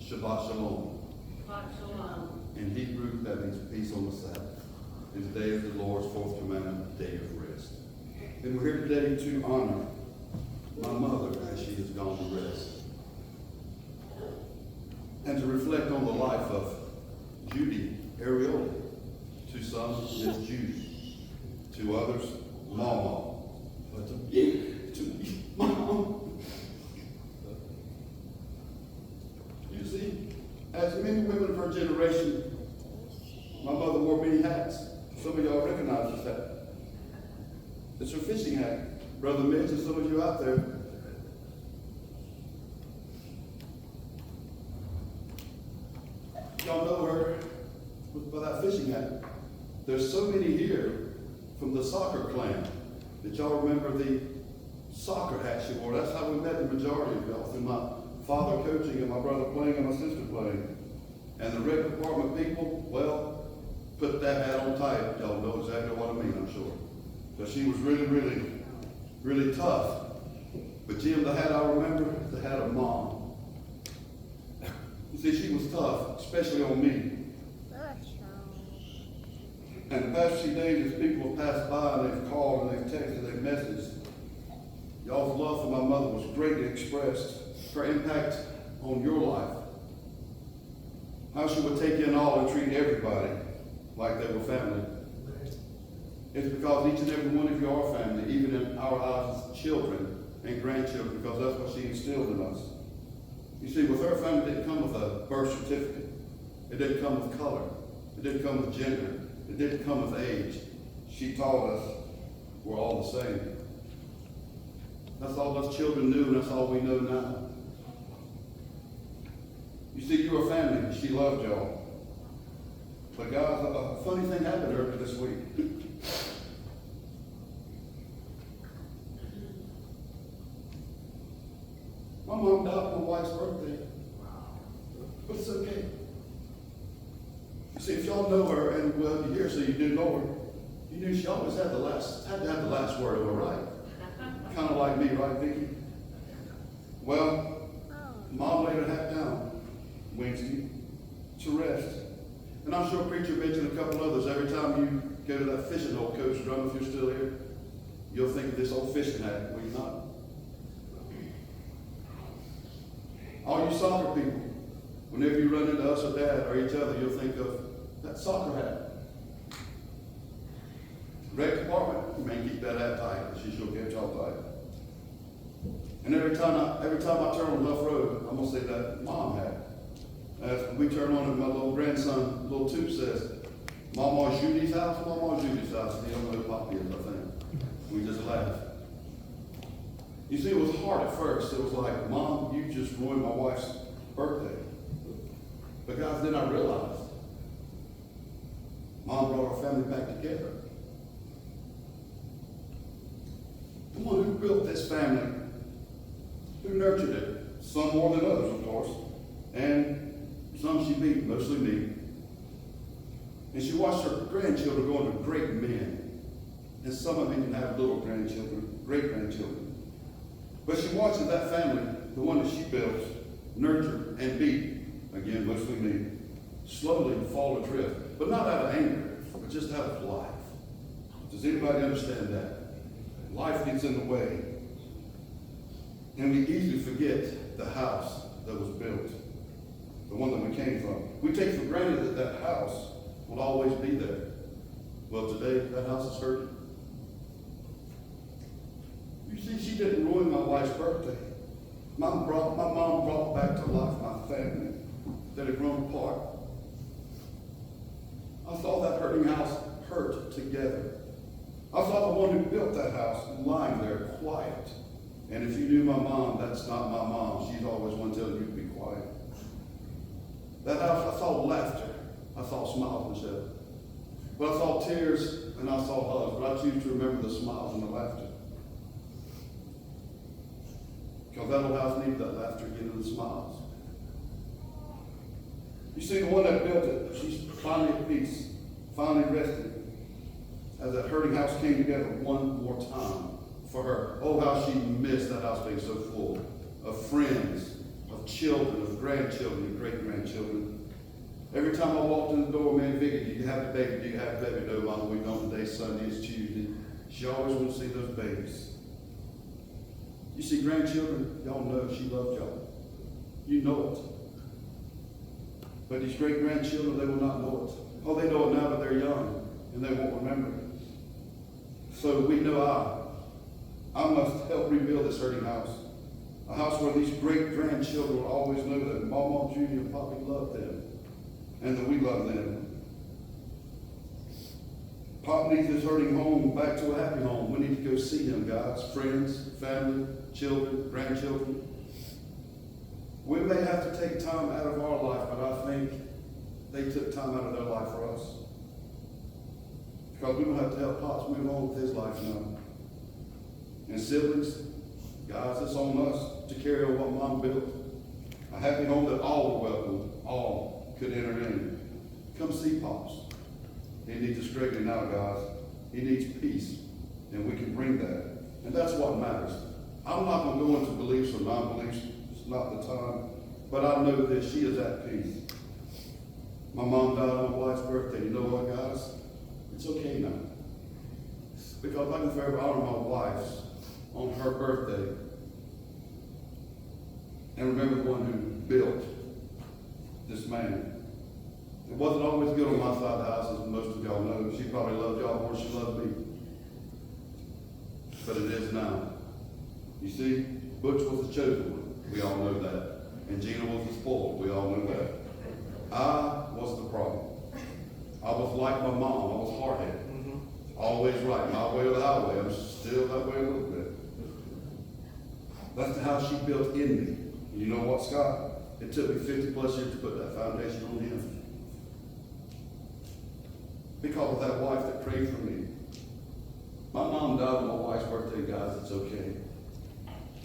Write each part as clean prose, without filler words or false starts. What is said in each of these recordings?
Shabbat Shalom. Shabbat Shalom. In Hebrew, that means peace on the Sabbath. And today is the Lord's fourth commandment, day of rest. And we're here today to honor my mother as she has gone to rest. And to reflect on the life of Judy Arioli. To some, Miss Judy. To others, Mama. But to me, Mom. You see, as many women of her generation, my mother wore many hats. Some of y'all recognize this hat. It's her fishing hat. Brother Mitch and some of you out there. Y'all know her by that fishing hat. There's so many here from the soccer clan that y'all remember the soccer hat she wore. That's how we met the majority of y'all, through my father coaching and my brother playing and my sister playing. And the rec department people, well, put that hat on tight. Y'all know exactly what I mean, I'm sure. But she was really tough. But Jim, the hat I remember, the hat of Mom. You see, she was tough, especially on me. And the past few days, as people have passed by and they've called and they've texted, they've messaged, y'all's love for my mother was greatly expressed. Her impact on your life. How she would take in all and treat everybody like they were family. It's because each and every one of you are family, even in our eyes as children and grandchildren, because that's what she instilled in us. You see, with her family, it didn't come with a birth certificate. It didn't come with color. It didn't come with gender. It didn't come with age. She taught us we're all the same. That's all us children knew, and that's all we know now. You see, you were family. She loved y'all. But guys, a funny thing happened to her this week. My mom died on my wife's birthday. But it's okay. You see, if y'all know her, and well, you're here, so you do know her, you knew she always had to have the last word of her, right? Kind of like me, right, Vicki? Well, Mom laid her hat down Wednesday to rest. And I'm sure Preacher mentioned a couple others. Every time you go to that fishing hole, Coach Drum, if you're still here, you'll think of this old fishing hat, will you not? All you soccer people, whenever you run into us or Dad or each other, you'll think of that soccer hat. Rec department, you may keep that hat tight, but she sure kept y'all tight. And every time I turn on Bluff Road, I'm gonna say that Mom hat. As we turn on and my little grandson, little Toot says, Mama Judy's house, Mama Judy's house. He don't know who Poppy is, I think. We just laugh. You see, it was hard at first. It was like, Mom, you just ruined my wife's birthday. But guys, then I realized, Mom brought our family back together. The one who built this family, who nurtured it, some more than others, of course, and some she beat, mostly me. And she watched her grandchildren go into great men. And some of them even have little grandchildren, great-grandchildren. But she watched that family, the one that she built, nurtured, and beat, again, mostly me, slowly fall adrift. But not out of anger, but just out of life. Does anybody understand that? Life gets in the way. And we easily forget the house that was built, the one that we came from. We take for granted that that house will always be there. Well, today, that house is hurting. You see, she didn't ruin my wife's birthday. My mom brought back to life my family that had grown apart. I saw that hurting house hurt together. I saw the one who built that house lying there quiet. And if you knew my mom, that's not my mom. She's always one telling you to be quiet. That house, I saw laughter. I saw smiles, Michelle. But I saw tears and I saw hugs. But I choose to remember the smiles and the laughter. Because that old house needed that laughter again and the smiles. You see, the one that built it, she's finally at peace, finally rested. As that hurting house came together one more time for her. Oh, how she missed that house being so full of friends, of children, of grandchildren, and great-grandchildren. Every time I walked in the door, man, Vicky, do you have a baby? Do you have a baby? No, Mama, we don't. Today's Sunday, it's Tuesday. She always wants to see those babies. You see, grandchildren, y'all know she loves y'all. You know it. But these great-grandchildren, they will not know it. Oh, they know it now, but they're young, and they won't remember it. So we know I must help rebuild this hurting house. A house where these great-grandchildren will always know that Mama, Judy, and Poppy love them, and that we love them. Pop needs his hurting home back to a happy home. We need to go see him, guys, friends, family, children, grandchildren. We may have to take time out of our life, but I think they took time out of their life for us. Because we don't have to help Pops move on with his life now. And siblings, guys, it's on us to carry on what Mom built. A happy home that all were welcome, all could enter in. Come see Pops. He needs a straightening out, guys. He needs peace, and we can bring that. And that's what matters. I'm not going to go into beliefs or non-beliefs. It's not the time. But I know that she is at peace. My mom died on my wife's birthday. You know what, guys? It's okay now. Because I can forever honor my wife's on her birthday. And remember the one who built this man. It wasn't always good on my side of the house, as most of y'all know. She probably loved y'all more than she loved me. But it is now. You see, Butch was the chosen one. We all know that. And Gina was the spoiled. We all know that. I was the problem. I was like my mom. I was hard-headed. Always right. My way or the highway. I'm still that way a little bit. That's the house she built in me. And you know what, Scott? It took me 50 plus years to put that foundation on him. Because of that wife that prayed for me. My mom died on my wife's birthday, guys. It's okay.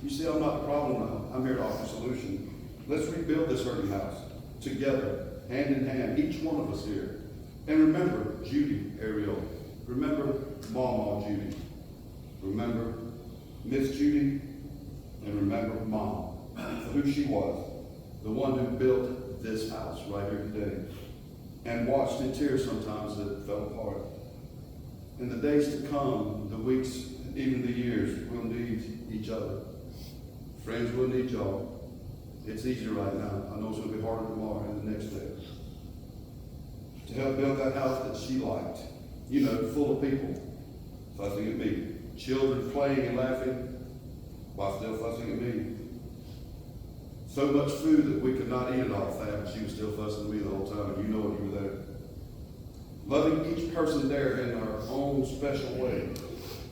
You see, I'm not the problem now. I'm here to offer a solution. Let's rebuild this hurting house together, hand in hand, each one of us here. And remember Judy, Ariel. Remember Mama Judy. Remember Miss Judy. And remember Mom, for who she was. The one who built this house right here today. And watched in tears sometimes that it fell apart. In the days to come, the weeks, even the years, we'll need each other. Friends will need y'all. It's easier right now. I know it's going to be harder tomorrow and the next day. To help build that house that she liked. You know, full of people fussing at me. Children playing and laughing while still fussing at me. So much food that we could not eat it all fast. She was still fussing at me the whole time, and you know it, you were there. Loving each person there in our own special way,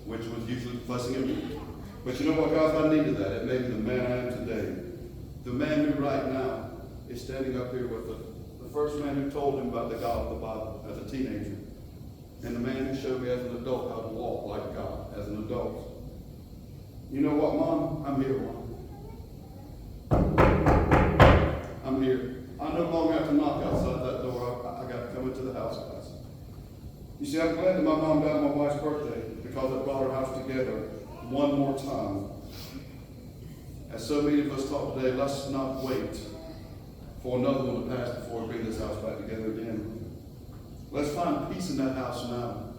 which was usually fussing at me. But you know what, guys? I needed that. It made me the man I am today. The man who right now is standing up here with the first man who told him about the God of the Bible as a teenager. And the man who showed me as an adult how to walk like God as an adult. You know what, Mom? I'm here, Mom. I'm here. I no longer have to knock outside that door. I got to come into the house, guys. You see, I'm glad that my mom died on my wife's birthday because it brought our house together one more time. As so many of us talk today, let's not wait for another one to pass before we bring this house back together again. Let's find peace in that house now.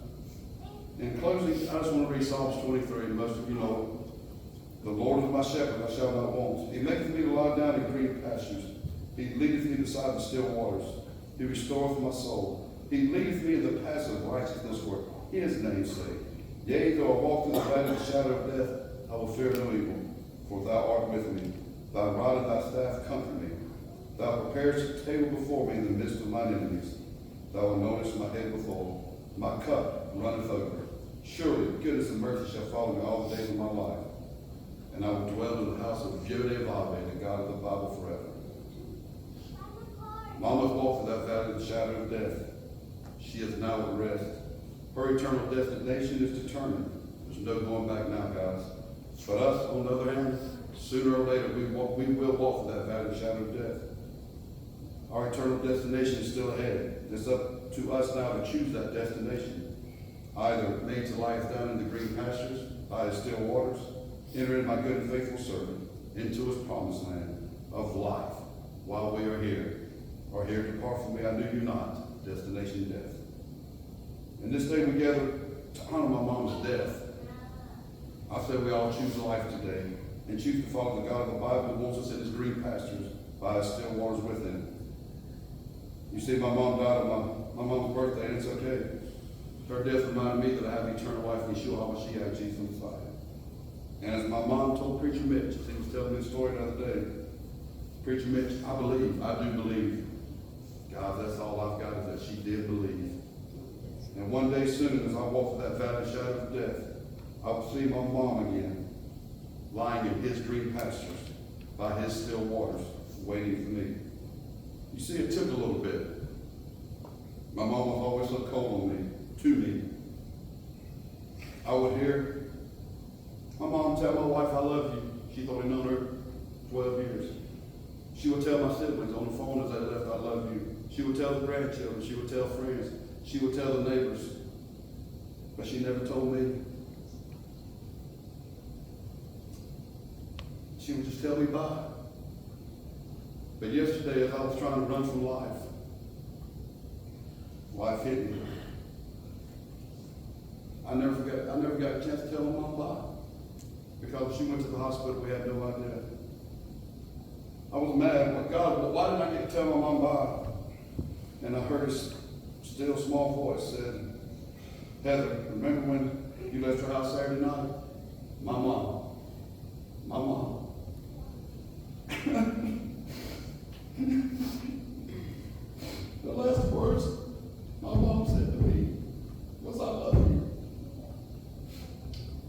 In closing, I just want to read Psalms 23. Most of you know it. The Lord is my shepherd, I shall not want. He maketh me to lie down in green pastures. He leadeth me beside the still waters. He restoreth my soul. He leadeth me in the paths of righteousness for his name's sake. Yea, though I walk through the valley of the shadow of death, I will fear no evil, for thou art with me. Thy rod and thy staff comfort me. Thou preparest a table before me in the midst of mine enemies. Thou anointest my head with oil. My cup runneth over. Surely goodness and mercy shall follow me all the days of my life. And I will dwell in the house of Yodeh-Vaveh, the God of the Bible, forever. Mama's walked through that valley of the shadow of death. She is now at rest. Her eternal destination is determined. There's no going back now, guys. But us, on the other hand, sooner or later, we will walk through that valley of the shadow of death. Our eternal destination is still ahead. It's up to us now to choose that destination. Either made to lie down in the green pastures, by the still waters, enter in my good and faithful servant into his promised land, of life while we are here. Or here, depart from me, I knew you not, destination death. And this day we gather to honor my mom's death. I say we all choose life today and choose to follow the God of the Bible who wants us in his green pastures by his still waters within. You see, my mom died on my mom's birthday, and it's okay. Her death reminded me that I have eternal life in Yeshua HaMashiach, Jesus Messiah. And as my mom told Preacher Mitch, as he was telling me the story the other day, Preacher Mitch, I do believe. God, that's all I've got is that she did believe. And one day soon, as I walk through that valley of shadow of death, I will see my mom again, lying in his green pastures, by his still waters, waiting for me. You see, it took a little bit. My mom was always so cold on me, to me. I would hear my mom tell my wife, I love you. She's only known her 12 years. She would tell my siblings on the phone as they left, I love you. She would tell the grandchildren. She would tell friends. She would tell the neighbors. But she never told me. She would just tell me bye. But yesterday, as I was trying to run from life hit me. I never got a chance to tell my mom bye. Because she went to the hospital, we had no idea. I was mad, but God, why didn't I get to tell my mom bye? And I heard a still small voice said, Heather, remember when you left your house Saturday night? My mom. The last words my mom said to me was, I love you.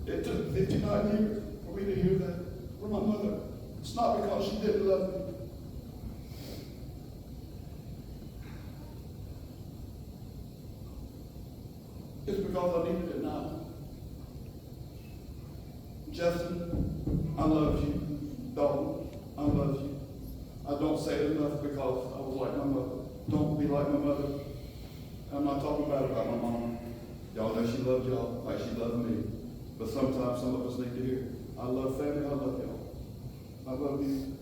It took 59 years for me to hear that from my mother. It's not because she didn't love me. It's because I needed it now. Justin, I love you. Dalton, I love you. I don't say it enough because I was like my mother. Don't be like my mother. I'm not talking bad about my mom. Y'all know she loved y'all like she loved me. But sometimes some of us need to hear, I love family, I love y'all. I love you.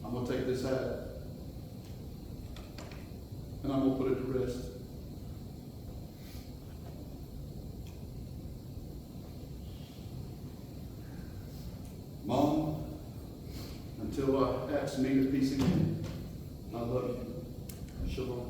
I'm going to take this hat and I'm going to put it to rest. Mom, until I ask me to peace again, I love you. Shalom.